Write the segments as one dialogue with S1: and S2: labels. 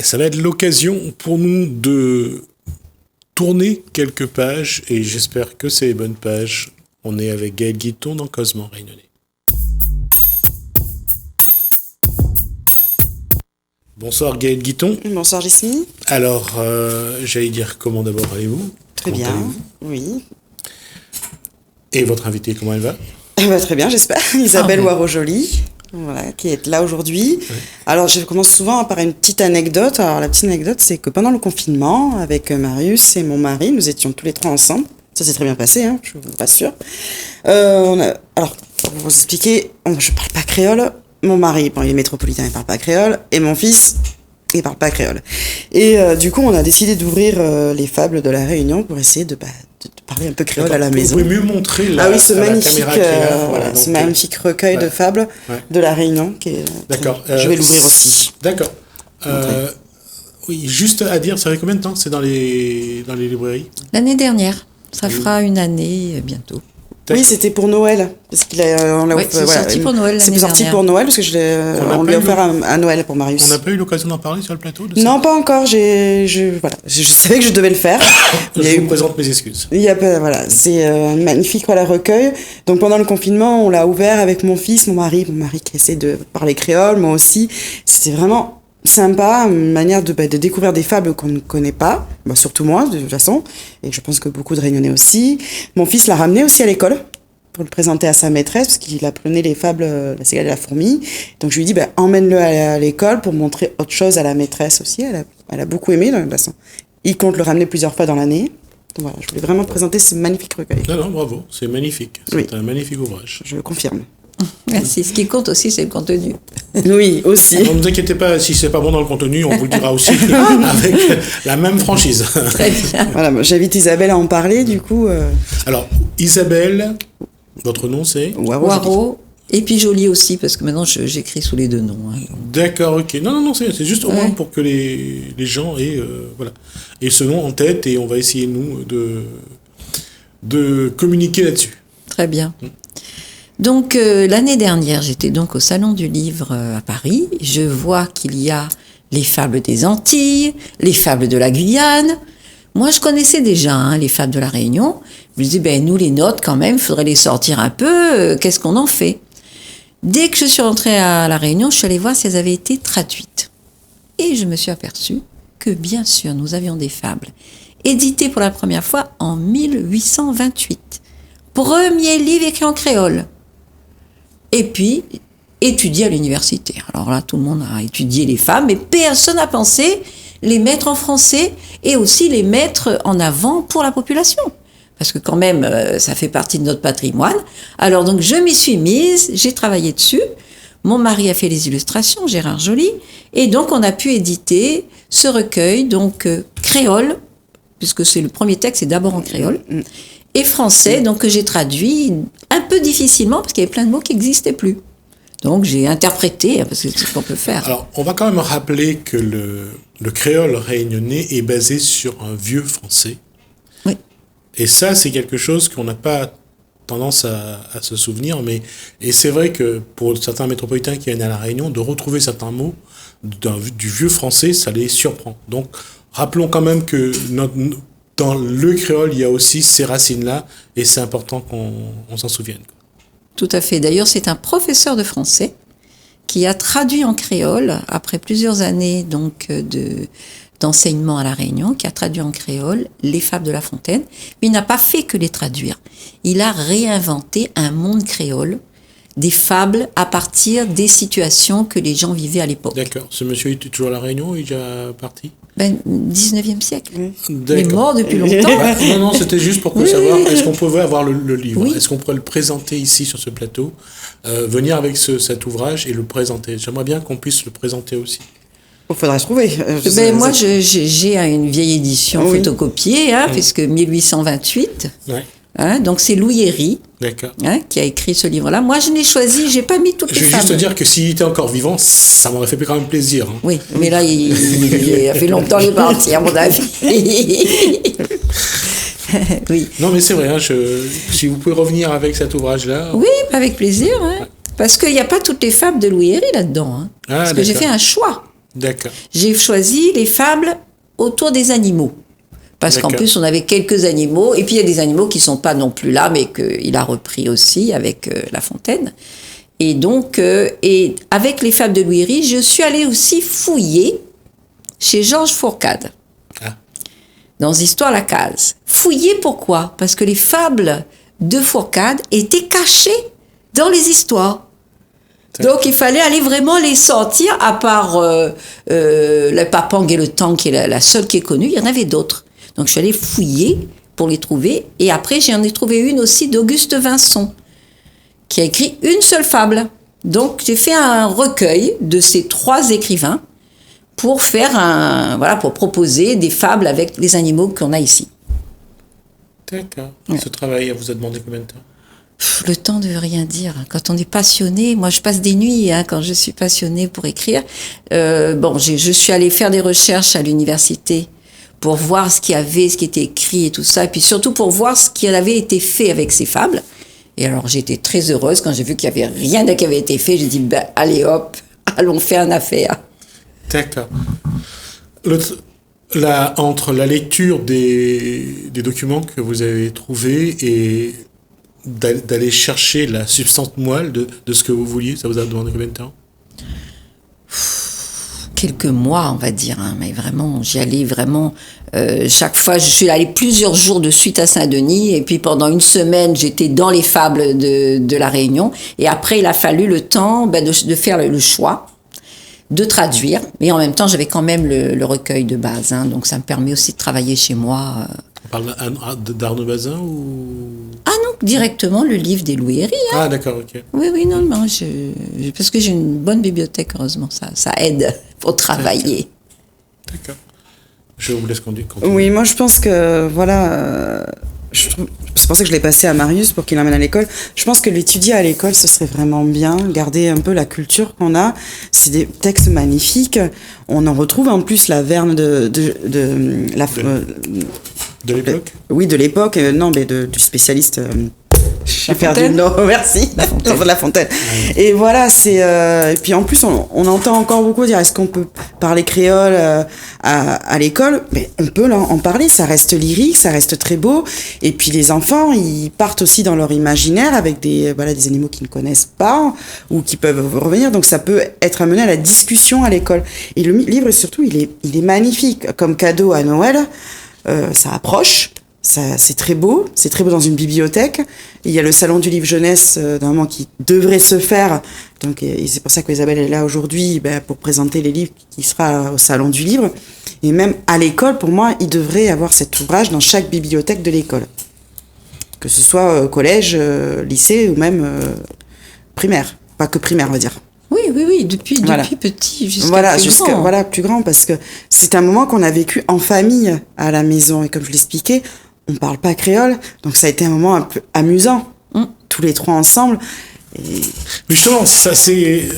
S1: ça va être l'occasion pour nous de tourner quelques pages, et j'espère que c'est les bonnes pages. On est avec Gaël Guiton dans Causement Réunionnais. Bonsoir Gaël Guiton.
S2: Bonsoir Jessie.
S1: Alors, j'allais dire comment d'abord allez-vous?
S2: Très bien, oui.
S1: Et votre invitée, comment elle va?
S2: Très bien, j'espère. Isabelle Waro-Joly, voilà, qui est là aujourd'hui. Oui. Alors, je commence souvent par une petite anecdote. Alors, la petite anecdote, c'est que pendant le confinement, avec Marius et mon mari, nous étions tous les trois ensemble. Ça s'est très bien passé, hein, je vous rassure. Alors, pour vous expliquer, je parle pas créole. Mon mari, il est métropolitain, il parle pas créole. Et mon fils, il parle pas créole. Et du coup, on a décidé d'ouvrir les fables de la Réunion pour essayer de parler un peu créole à la maison.
S1: Vous pouvez mieux montrer
S2: ce magnifique recueil de fables de la Réunion.
S1: D'accord.
S2: Je vais l'ouvrir aussi.
S1: D'accord. Oui, juste à dire, ça fait combien de temps que c'est dans les librairies?
S3: L'année dernière. Ça fera une année bientôt.
S2: Oui, c'était pour Noël. Parce qu'il
S3: c'est sorti pour Noël l'année dernière. C'est sorti pour Noël parce que on lui a offert à Noël pour Marius.
S1: On n'a pas eu l'occasion d'en parler sur le plateau de
S2: Non, pas encore. Je savais que je devais le faire.
S1: Je vous présente mes excuses.
S2: C'est un magnifique recueil. Donc pendant le confinement, on l'a ouvert avec mon fils, mon mari qui essaie de parler créole, moi aussi. C'était vraiment sympa, une manière de découvrir des fables qu'on ne connaît pas, surtout moi de toute façon, et je pense que beaucoup de Réunionnais aussi. Mon fils l'a ramené aussi à l'école pour le présenter à sa maîtresse, parce qu'il apprenait les fables, la cigale et la fourmi. Donc je lui ai dit, emmène-le à l'école pour montrer autre chose à la maîtresse aussi. Elle a beaucoup aimé de toute façon. Il compte le ramener plusieurs fois dans l'année. Donc voilà, je voulais vraiment présenter ce magnifique recueil.
S1: Non, bravo, c'est magnifique. C'est un magnifique ouvrage.
S2: Je le confirme.
S3: Merci. Ce qui compte aussi, c'est le contenu.
S2: Oui, aussi.
S1: Ne vous inquiétez pas, si c'est pas bon dans le contenu, on vous le dira aussi avec la même franchise.
S3: Très bien.
S2: Voilà, j'invite Isabelle à en parler, du coup.
S1: Alors, Isabelle, votre nom c'est
S3: Waro. Et puis Joly aussi, parce que maintenant j'écris sous les deux noms. Hein,
S1: D'accord, ok. Non, c'est juste au moins pour que les gens aient ce nom en tête, et on va essayer, nous, de communiquer là-dessus.
S3: Très bien. Donc, l'année dernière, j'étais donc au Salon du Livre à Paris. Je vois qu'il y a les fables des Antilles, les fables de la Guyane. Moi, je connaissais déjà les fables de la Réunion. Je me disais, nous, les nôtres, quand même, il faudrait les sortir un peu. Qu'est-ce qu'on en fait? Dès que je suis rentrée à la Réunion, je suis allée voir si elles avaient été traduites. Et je me suis aperçue que, bien sûr, nous avions des fables éditées pour la première fois en 1828. Premier livre écrit en créole. Et puis, étudié à l'université. Alors là, tout le monde a étudié les fables, mais personne n'a pensé les mettre en français et aussi les mettre en avant pour la population. Parce que quand même, ça fait partie de notre patrimoine. Alors donc, je m'y suis mise, j'ai travaillé dessus. Mon mari a fait les illustrations, Gérard Joly. Et donc, on a pu éditer ce recueil, donc créole, puisque c'est le premier texte, c'est d'abord en créole. Et français, donc que j'ai traduit un peu difficilement, parce qu'il y avait plein de mots qui n'existaient plus. Donc j'ai interprété, parce que c'est ce qu'on peut faire.
S1: Alors, on va quand même rappeler que le créole réunionnais est basé sur un vieux français.
S3: Oui.
S1: Et ça, c'est quelque chose qu'on n'a pas tendance à se souvenir, et c'est vrai que pour certains métropolitains qui viennent à La Réunion, de retrouver certains mots du vieux français, ça les surprend. Donc, rappelons quand même que dans le créole, il y a aussi ces racines-là, et c'est important qu'on s'en souvienne.
S3: Tout à fait. D'ailleurs, c'est un professeur de français qui a traduit en créole, après plusieurs années donc d'enseignement à La Réunion, qui a traduit en créole les fables de La Fontaine, mais il n'a pas fait que les traduire. Il a réinventé un monde créole, des fables à partir des situations que les gens vivaient à l'époque.
S1: D'accord. Ce monsieur est toujours à La Réunion, il est déjà parti?
S3: 19e siècle.
S1: D'accord.
S3: Il est mort depuis longtemps.
S1: Non, c'était juste pour savoir, est-ce qu'on pouvait avoir le livre?
S3: Oui.
S1: Est-ce qu'on pourrait le présenter ici sur ce plateau, venir avec cet ouvrage et le présenter? J'aimerais bien qu'on puisse le présenter aussi.
S2: Il faudrait se trouver.
S3: Moi, j'ai une vieille édition photocopiée, puisque 1828.
S1: Ouais.
S3: Donc c'est Louis Héry qui a écrit ce livre-là. Moi, je l'ai choisi, j'ai pas mis toutes les fables.
S1: Je vais juste dire que s'il était encore vivant, ça m'aurait fait quand même plaisir. Hein.
S3: Oui, mais là, il a fait longtemps qu'il est parti, à mon avis. Oui.
S1: Non, mais c'est vrai, si vous pouvez revenir avec cet ouvrage-là...
S3: Oui, avec plaisir. Parce qu'il n'y a pas toutes les fables de Louis Héry là-dedans. Parce que j'ai fait un choix.
S1: D'accord.
S3: J'ai choisi les fables autour des animaux. Parce qu'en
S1: D'accord.
S3: plus, on avait quelques animaux. Et puis, il y a des animaux qui ne sont pas non plus là, mais qu'il a repris aussi avec La Fontaine. Et donc, et avec les fables de Louis Rich, je suis allée aussi fouiller chez Georges Fourcade.
S1: Ah.
S3: Dans Histoire la case. Fouiller pourquoi? Parce que les fables de Fourcade étaient cachées dans les histoires. Donc il fallait aller vraiment les sortir, à part le Papang et le Tang, qui est la seule qui est connue, il y en avait d'autres. Donc je suis allée fouiller pour les trouver, et après j'en ai trouvé une aussi d'Auguste Vincent, qui a écrit une seule fable. Donc j'ai fait un recueil de ces 3 écrivains pour pour proposer des fables avec les animaux qu'on a ici.
S1: D'accord.
S3: Ouais.
S1: Ce travail vous a demandé combien de temps?
S3: Le temps ne veut rien dire. Quand on est passionné, moi je passe des nuits quand je suis passionnée pour écrire. Je suis allée faire des recherches à l'université pour voir ce qui était écrit et tout ça, et puis surtout pour voir ce qui avait été fait avec ces fables. Et alors j'ai été très heureuse quand j'ai vu qu'il n'y avait rien qui avait été fait. J'ai dit, allez hop, allons faire une affaire.
S1: D'accord. Entre la lecture des documents que vous avez trouvés et d'aller chercher la substance moelle de ce que vous vouliez, ça vous a demandé combien de temps?
S3: Quelques mois, on va dire, mais vraiment, j'y allais vraiment. Chaque fois, je suis allée plusieurs jours de suite à Saint-Denis, et puis pendant une semaine, j'étais dans les fables de La Réunion, et après, il a fallu le temps de faire le choix, de traduire, mais en même temps, j'avais quand même le recueil de base, donc ça me permet aussi de travailler chez moi.
S1: On parle d'Arnaud Bazin ou...
S3: Ah non, directement le livre des Louis Herry.
S1: Ah d'accord, ok.
S3: Oui, non, parce que j'ai une bonne bibliothèque, heureusement, ça aide pour travailler.
S1: D'accord. Je vous laisse conduire.
S2: Oui, moi je pense que, c'est pour ça que je l'ai passé à Marius pour qu'il l'emmène à l'école. Je pense que l'étudier à l'école, ce serait vraiment bien, garder un peu la culture qu'on a. C'est des textes magnifiques. On en retrouve en plus la Verne de
S1: l'époque.
S2: Oui, de l'époque. Non, mais du spécialiste. J'ai perdu le nom, merci. La Fontaine.
S1: Ouais.
S2: Et voilà, et puis en plus, on entend encore beaucoup dire, est-ce qu'on peut parler créole à l'école? Mais on peut en parler, ça reste lyrique, ça reste très beau. Et puis les enfants, ils partent aussi dans leur imaginaire avec des animaux qu'ils ne connaissent pas ou qui peuvent revenir. Donc ça peut être amené à la discussion à l'école. Et le livre, surtout, il est magnifique. Comme cadeau à Noël, ça approche. C'est très beau dans une bibliothèque. Il y a le salon du livre jeunesse normalement qui devrait se faire. Donc et c'est pour ça que Isabelle est là aujourd'hui pour présenter les livres qui sera au salon du livre. Et même à l'école, pour moi, il devrait y avoir cet ouvrage dans chaque bibliothèque de l'école. Que ce soit collège, lycée ou même primaire. Pas que primaire, on va dire.
S3: Oui, depuis petit jusqu'à
S2: plus grand, parce que c'est un moment qu'on a vécu en famille à la maison. Et comme je l'expliquais, on parle pas créole, donc ça a été un moment un peu amusant, tous les 3 ensemble. Et...
S1: Justement, ça c'est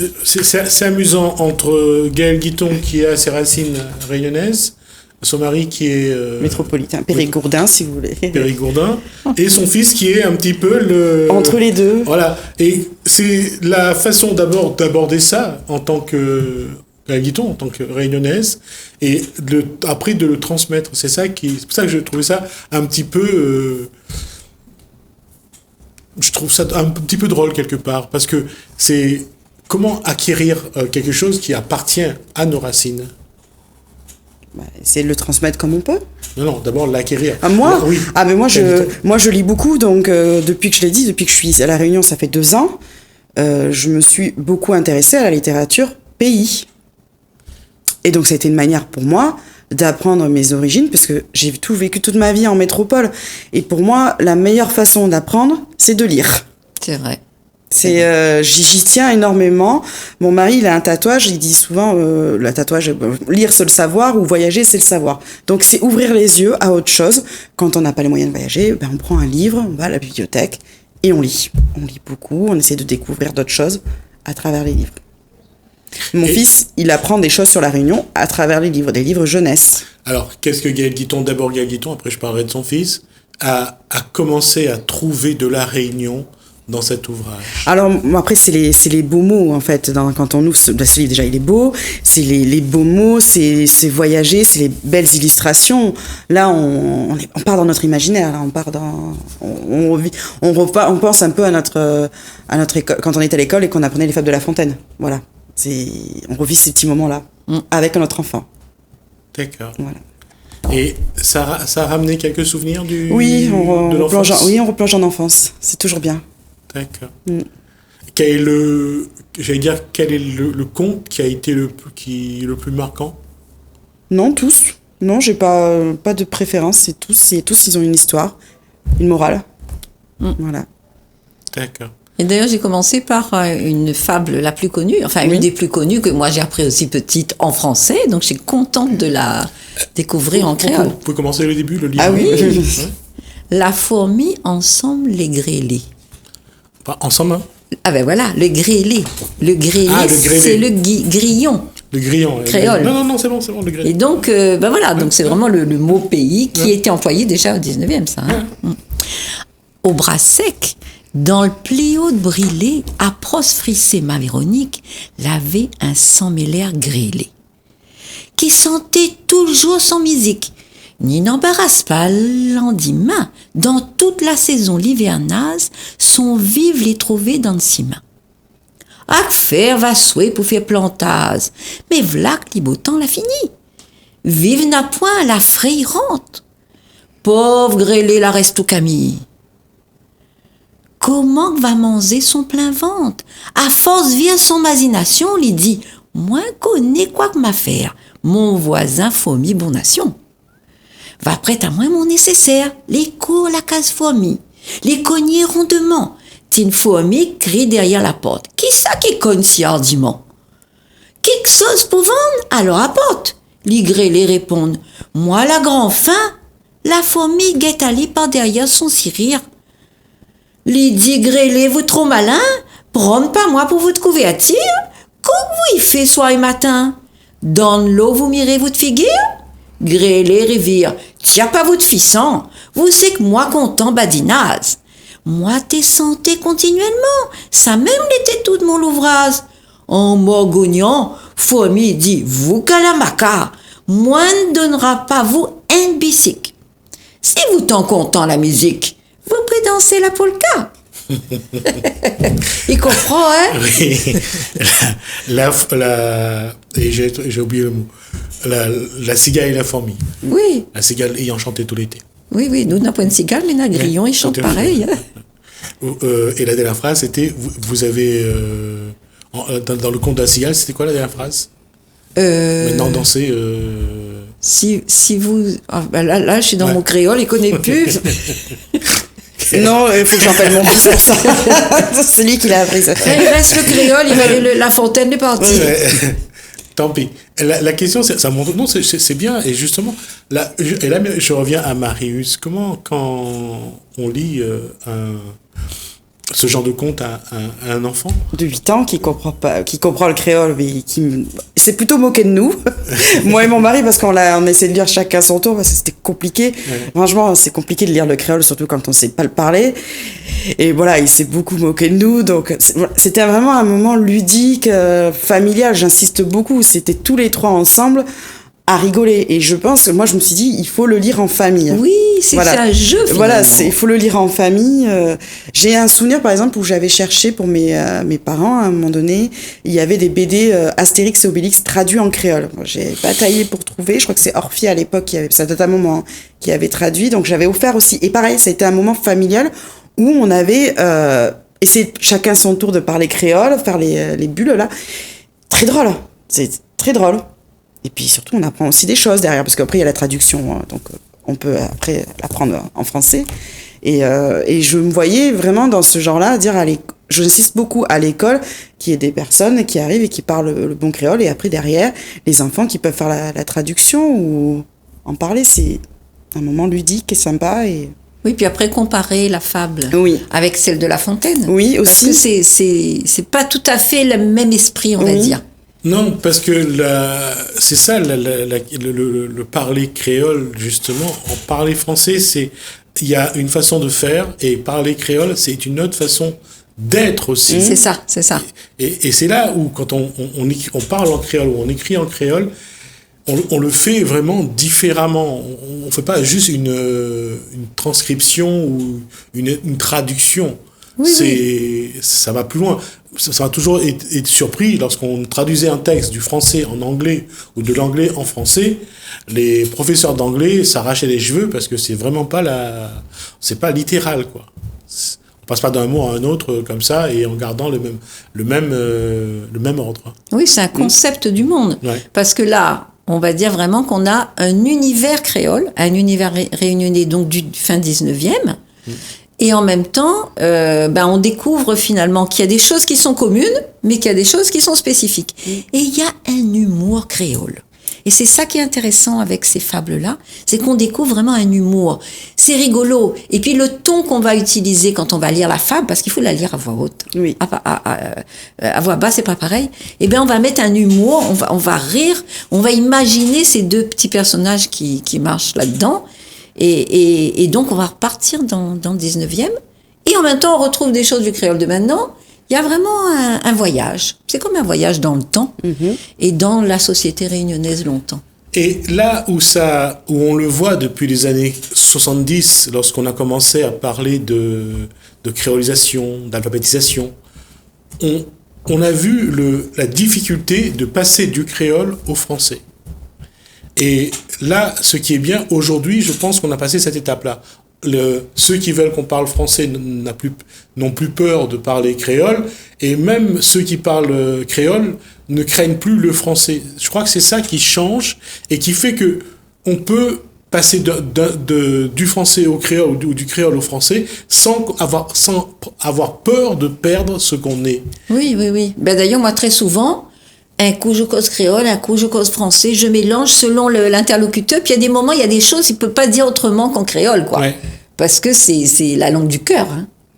S1: amusant entre Gaël Guiton qui a ses racines réunionnaises, son mari qui est
S2: métropolitain, périgourdin si vous voulez.
S1: Périgourdin, et son fils qui est un petit peu
S2: entre les deux.
S1: Voilà, et c'est la façon d'aborder ça en tant que Gaël Guiton, en tant que réunionnaise, et après de le transmettre. C'est pour ça que je trouvais ça un petit peu je trouve ça un petit peu drôle quelque part, parce que c'est comment acquérir quelque chose qui appartient à nos racines.
S2: Essayer de le transmettre comme on peut.
S1: Non, d'abord l'acquérir.
S2: Oui. Mais moi je lis beaucoup, donc depuis que je l'ai dit, depuis que je suis à La Réunion, ça fait 2 ans, je me suis beaucoup intéressée à la littérature pays. Et donc ça a été une manière pour moi d'apprendre mes origines, parce que j'ai vécu toute ma vie en métropole. Et pour moi, la meilleure façon d'apprendre, c'est de lire.
S3: C'est vrai.
S2: J'y tiens énormément. Mon mari, il a un tatouage, il dit souvent, le tatouage, lire c'est le savoir, ou voyager c'est le savoir. Donc c'est ouvrir les yeux à autre chose. Quand on n'a pas les moyens de voyager, on prend un livre, on va à la bibliothèque et on lit. On lit beaucoup, on essaie de découvrir d'autres choses à travers les livres. Mon fils, il apprend des choses sur La Réunion à travers des livres jeunesse.
S1: Alors, qu'est-ce que Gaël Guiton, après je parlerai de son fils, a commencé à trouver de La Réunion dans cet ouvrage?
S2: Alors, après, c'est les beaux mots, en fait. Quand on ouvre ce livre, déjà, il est beau. C'est les beaux mots, c'est voyager, c'est les belles illustrations. Là, on part dans notre imaginaire. Là, on part dans... On pense un peu à notre école, quand on était à l'école et qu'on apprenait les fables de La Fontaine. Voilà. On revit ces petits moments-là avec notre enfant.
S1: D'accord.
S2: Voilà.
S1: Et ça a ramené quelques souvenirs de
S2: l'enfance.
S1: l'enfance?
S2: On replonge en enfance. C'est toujours bien.
S1: D'accord. Quel est le conte qui a été le plus marquant?
S2: Non, tous. Non, j'ai pas de préférence. C'est tous, ils ont une histoire, une morale. Voilà.
S1: D'accord.
S3: Et d'ailleurs, j'ai commencé par une fable la plus connue, enfin une des plus connues que moi j'ai appris aussi petite en français, donc je suis contente de la découvrir en créole.
S1: Vous pouvez commencer le début, le livre.
S2: Ah oui.
S3: La fourmi ensemble les grêlés.
S1: Pas ensemble, hein?
S3: Ah ben voilà, le grêlé. Le grêlé, c'est le grillon.
S1: Le grillon.
S3: Créole.
S1: Non, c'est bon, le grillon.
S3: Et donc, donc c'est vraiment le mot pays qui était employé déjà au 19e, ça. Hein. Au bras sec, dans le pléau de Brilé, à prosfrisser ma Véronique, l'avait un sang-mêlaire grêlé, qui sentait toujours son musique, ni n'embarrasse pas l'endemain, dans toute la saison l'hivernase, son vive les trouver dans le ciment. À faire va souhait pour faire plantase, mais v'là que beau temps l'a fini. Vive n'a point la frayerante. Pauvre grêlé la reste au Camille. Comment va manger son plein ventre? À force vient son imagination, lui dit, moi connais quoi que m'affaire, mon voisin fourmi bon nation. Va prête à moi mon nécessaire, les cours la case fourmi, les cogner rondement. Tine fourmi crie derrière la porte. Qui ça qui cogne si hardiment? Quelque chose pour vendre? Alors apporte. Les grêlés répondent. Moi la grand faim. La fourmi guette aller par derrière son rire. Les dit grêlés, vous trop malin? Prends pas moi pour votre couverture? Comme vous y fait soir et matin? Dans l'eau vous mirez votre figure? Grêlés revire. Tiens pas votre fissant. Vous c'est que moi content badinaz. Moi t'es santé continuellement, ça même l'était tout de mon ouvrage. En morgognant, fourmi dit, vous calamaca, moi ne donnera pas vous un bicycle. Si vous t'en content la musique, vous pouvez danser la polka. Il comprend, hein?
S1: Oui. Et j'ai oublié le mot. La cigale et la fourmi.
S3: Oui.
S1: La cigale ayant chanté tout l'été.
S3: Oui, nous, n'a pas une cigale, mais un grillon, il chante pareil.
S1: Et la dernière phrase, c'était, vous avez, dans le conte de la cigale, c'était quoi la dernière phrase? Maintenant, danser...
S3: Si vous... là, je suis dans mon créole, il connaît plus.
S2: Non, il faut que j'appelle mon fils pour ça. C'est lui qui l'a appris ça.
S3: Il reste le créole, il va aller La Fontaine est parti.
S1: Tant pis. La question, ça montre... Non, c'est bien. Et justement, là, je reviens à Marius. Comment, quand on lit ce genre de conte à un enfant
S2: de 8 ans qui comprend le créole, mais qui s'est plutôt moqué de nous. Moi et mon mari, parce qu'on essaie de lire chacun son tour, parce que c'était compliqué. Ouais. Franchement, c'est compliqué de lire le créole, surtout quand on sait pas le parler. Et voilà, il s'est beaucoup moqué de nous. Donc, c'était vraiment un moment ludique, familial. J'insiste beaucoup. C'était tous les trois ensemble à rigoler. Et je pense que moi, je me suis dit, il faut le lire en famille.
S3: Oui, c'est un jeu, finalement.
S2: Voilà, il faut le lire en famille. J'ai un souvenir, par exemple, où j'avais cherché pour mes parents, à un moment donné, il y avait des BD Astérix et Obélix traduits en créole. Moi, j'ai bataillé pour trouver. Je crois que c'est Orphie, à l'époque, ça date un moment, qui avait traduit. Donc, j'avais offert aussi. Et pareil, ça a été un moment familial où on avait essayé chacun son tour de parler créole, faire les bulles, là. Très drôle. C'est très drôle. Et puis surtout, on apprend aussi des choses derrière, parce qu'après, il y a la traduction, donc on peut après l'apprendre en français. Et je me voyais vraiment dans ce genre-là, dire, j'insiste beaucoup à l'école, qu'il y ait des personnes qui arrivent et qui parlent le bon créole, et après, derrière, les enfants qui peuvent faire la traduction ou en parler, c'est un moment ludique et sympa.
S3: Oui, puis après, comparer la fable avec celle de La Fontaine.
S2: Oui, aussi.
S3: Parce que c'est pas tout à fait le même esprit, on va dire.
S1: Non, parce que c'est ça, le parler créole, justement. En parler français, il y a une façon de faire, et parler créole, c'est une autre façon d'être aussi.
S3: C'est ça, c'est ça.
S1: Et c'est là où, quand on parle en créole ou on écrit en créole, on le fait vraiment différemment. On ne fait pas juste une transcription ou une traduction.
S3: Oui.
S1: Ça va plus loin. Ça m'a toujours été surpris lorsqu'on traduisait un texte du français en anglais ou de l'anglais en français. Les professeurs d'anglais s'arrachaient les cheveux parce que c'est vraiment pas c'est pas littéral, quoi. On passe pas d'un mot à un autre comme ça et en gardant le même ordre.
S3: Oui, c'est un concept du monde.
S1: Ouais.
S3: Parce que là, on va dire vraiment qu'on a un univers créole, un univers réunionnais donc du fin 19e. Et en même temps, on découvre finalement qu'il y a des choses qui sont communes, mais qu'il y a des choses qui sont spécifiques. Et il y a un humour créole. Et c'est ça qui est intéressant avec ces fables-là, c'est qu'on découvre vraiment un humour. C'est rigolo. Et puis le ton qu'on va utiliser quand on va lire la fable, parce qu'il faut la lire à voix haute.
S2: Oui.
S3: À voix basse, c'est pas pareil. Eh bien, on va mettre un humour, on va rire, on va imaginer ces deux petits personnages qui marchent là-dedans. Et donc, on va repartir dans le 19e. Et en même temps, on retrouve des choses du créole de maintenant. Il y a vraiment un voyage. C'est comme un voyage dans le temps et dans la société réunionnaise longtemps.
S1: Et là où on le voit depuis les années 70, lorsqu'on a commencé à parler de créolisation, d'alphabétisation, on a vu la difficulté de passer du créole au français. Et là, ce qui est bien, aujourd'hui, je pense qu'on a passé cette étape-là. Ceux qui veulent qu'on parle français n'ont plus peur de parler créole, et même ceux qui parlent créole ne craignent plus le français. Je crois que c'est ça qui change et qui fait que on peut passer du français au créole ou du créole au français sans avoir peur de perdre ce qu'on est.
S3: Oui. Ben d'ailleurs, moi, très souvent, un coup je cause créole, un coup je cause français, je mélange selon l'interlocuteur, puis il y a des moments, il y a des choses qu'il ne peut pas dire autrement qu'en créole, quoi.
S1: Ouais.
S3: Parce que c'est la langue du cœur,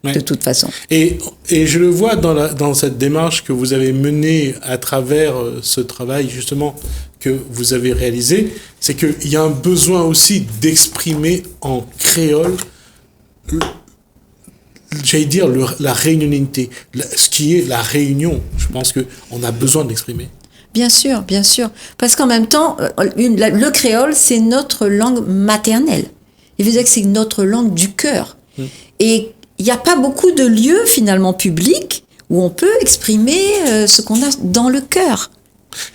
S1: Ouais.
S3: de toute façon.
S1: Et je le vois dans cette démarche que vous avez menée à travers ce travail, justement, que vous avez réalisé, c'est qu'il y a un besoin aussi d'exprimer en créole, j'allais dire, la réunionalité, ce qui est la réunion. Je pense qu'on a besoin de l'exprimer.
S3: Bien sûr. Parce qu'en même temps, le créole, c'est notre langue maternelle. Il veut dire que c'est notre langue du cœur. Et il n'y a pas beaucoup de lieux, finalement, publics où on peut exprimer ce qu'on a dans le cœur.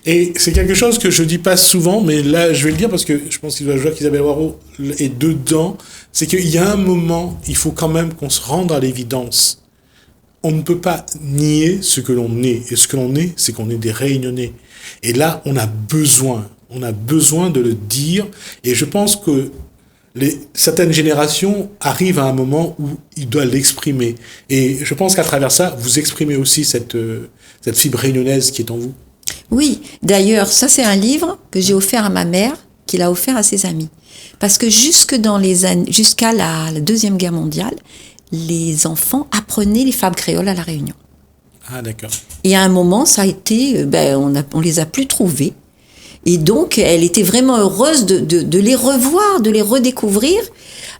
S1: Et c'est quelque chose que je dis pas souvent, mais là, je vais le dire parce que je pense qu'il doit jouer qu'Isabelle Waro est dedans. C'est qu'il y a un moment, il faut quand même qu'on se rende à l'évidence. On ne peut pas nier ce que l'on est. Et ce que l'on est, c'est qu'on est des Réunionnais. Et là, on a besoin de le dire. Et je pense que certaines générations arrivent à un moment où ils doivent l'exprimer. Et je pense qu'à travers ça, vous exprimez aussi cette fibre réunionnaise qui est en vous.
S3: Oui, d'ailleurs, ça c'est un livre que j'ai offert à ma mère, qu'il a offert à ses amis. Parce que jusqu'à la Deuxième Guerre mondiale, les enfants apprenaient les fables créoles à La Réunion.
S1: Ah, d'accord.
S3: Et à un moment, ça a été, on les a plus trouvés. Et donc, elle était vraiment heureuse de les revoir, de les redécouvrir.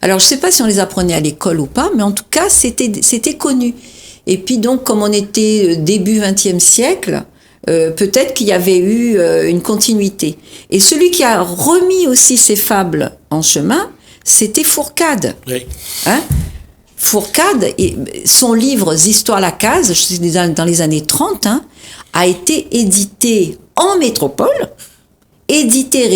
S3: Alors, je sais pas si on les apprenait à l'école ou pas, mais en tout cas, c'était connu. Et puis donc, comme on était début XXe siècle, peut-être qu'il y avait eu une continuité. Et celui qui a remis aussi ces fables en chemin, c'était Fourcade.
S1: Oui.
S3: Fourcade, son livre « Histoires la case », dans les années 30, a été édité en métropole, réédité,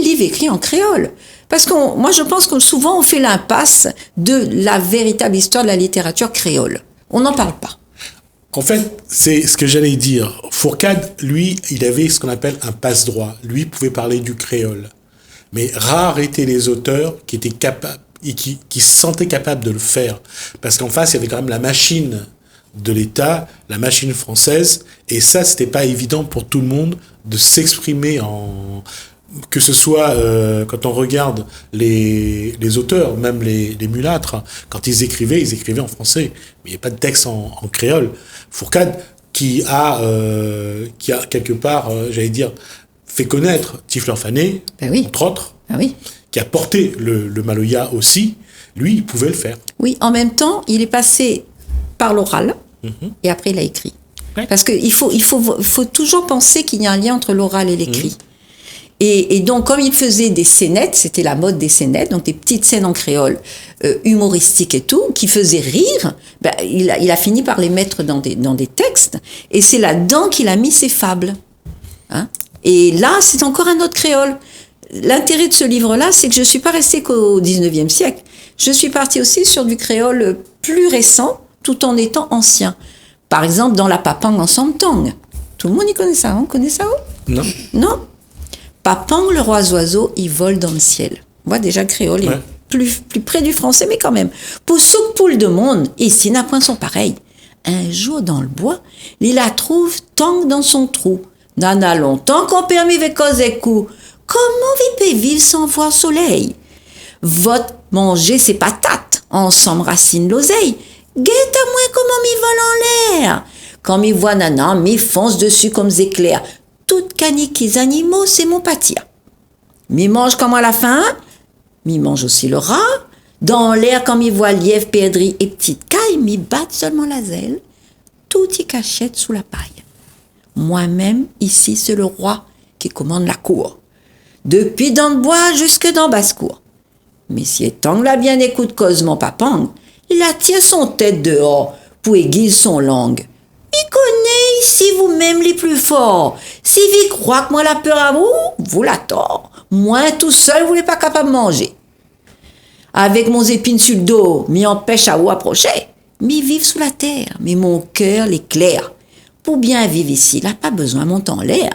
S3: livre écrit en créole. Parce que moi, je pense que souvent, on fait l'impasse de la véritable histoire de la littérature créole. On n'en parle pas.
S1: En fait, c'est ce que j'allais dire. Fourcade, lui, il avait ce qu'on appelle un passe-droit. Lui pouvait parler du créole. Mais rares étaient les auteurs qui étaient capables et qui se sentaient capables de le faire. Parce qu'en face, il y avait quand même la machine de l'État, la machine française, et ça, c'était pas évident pour tout le monde de s'exprimer que ce soit quand on regarde les auteurs, même les mulâtres, quand ils écrivaient en français, mais il n'y a pas de texte en créole. Fourcade, qui a quelque part, j'allais dire, fait connaître Tifleur-Fané, entre autres, qui a porté le Maloya aussi, lui, il pouvait le faire.
S3: Oui, en même temps, il est passé par l'oral, et après il a écrit.
S1: Ouais.
S3: Parce qu'il faut toujours penser qu'il y a un lien entre l'oral et l'écrit. Et donc, comme il faisait des scénettes, c'était la mode des scénettes, donc des petites scènes en créole, humoristiques et tout, qui faisaient rire, ben, il a fini par les mettre dans des textes, et c'est là-dedans qu'il a mis ses fables. Hein? Et là, c'est encore un autre créole. L'intérêt de ce livre-là, c'est que je ne suis pas restée qu'au 19e siècle. Je suis partie aussi sur du créole plus récent, tout en étant ancien. Par exemple, dans la Papang en Samtang. Tout le monde y connaît ça, on connaît ça où?
S1: Non.
S3: Non. Papang, le roi oiseau, il vole dans le ciel. Moi, déjà, le créole est plus près du français, mais quand même. Pour souk poule de monde, ici n'a point son pareil. Un jour, dans le bois, il la trouve tang dans son trou. Nana longtemps qu'on permis avec cause et coup. Comment vi peut vivre sans voir soleil? Votre manger ses patates, ensemble racine l'oseille. Guette à moi comment m'y vole en l'air. Quand m'y voit nana, m'y fonce dessus comme des éclairs. Toutes caniques les animaux, c'est mon pâtir. M'y mange comme à la fin, m'y mange aussi le rat. Dans l'air, quand m'y voit lièvre, perdrix et petite caille, m'y batte seulement la zèle. Tout y cachette sous la paille. Moi-même, ici, c'est le roi qui commande la cour. Depuis dans le bois jusque dans basse-cour. Mais si étant la bien écoute cause mon papang, il attire son tête dehors pour aiguiser son langue. Il connaît ici vous-même les plus forts. Si vous croyez que moi la peur à vous la tort. Moi tout seul, vous n'êtes pas capable de manger. Avec mon épine sur le dos, m'y empêche à vous approcher. M'y vivre sous la terre, mais mon cœur l'éclaire. Pour bien vivre ici, il n'a pas besoin de monter en l'air.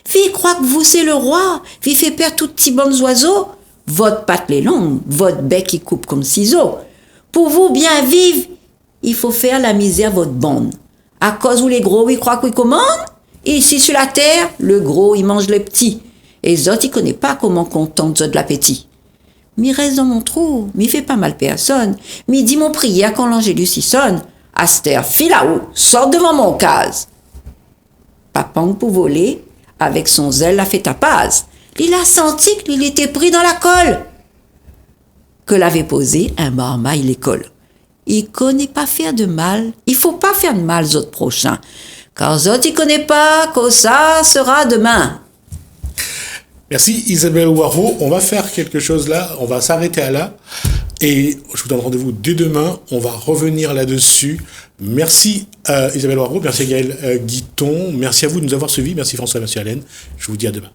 S3: Fille croit que vous c'est le roi, fille fait perdre tout petits bons oiseaux. Votre patte les longue, votre bec qui coupe comme ciseaux. Pour vous bien vivre, il faut faire la misère votre bande. À cause où les gros, ils croient qu'ils commandent. Et ici sur la terre, le gros, il mange le petit. Et les autres, ils connaissent pas comment contente de l'appétit. Mais reste dans mon trou, m'y fait pas mal personne. M'y dit mon prière quand l'angélus y sonne. Aster, file là-haut, sort devant mon case. Papang pour voler, avec son zèle, a fait tapaz. Il a senti qu'il était pris dans la colle. Que l'avait posé un marmaille l'école. Il connaît pas faire de mal. Il faut pas faire de mal aux autres prochains. Car aux autres, il connaît pas que ça sera demain.
S1: Merci Isabelle Waro. On va faire quelque chose là. On va s'arrêter à là. Et je vous donne rendez-vous dès demain. On va revenir là-dessus. Merci Isabelle Waro. Merci Gaël Guiton. Merci à vous de nous avoir suivis. Merci François. Merci Alain. Je vous dis à demain.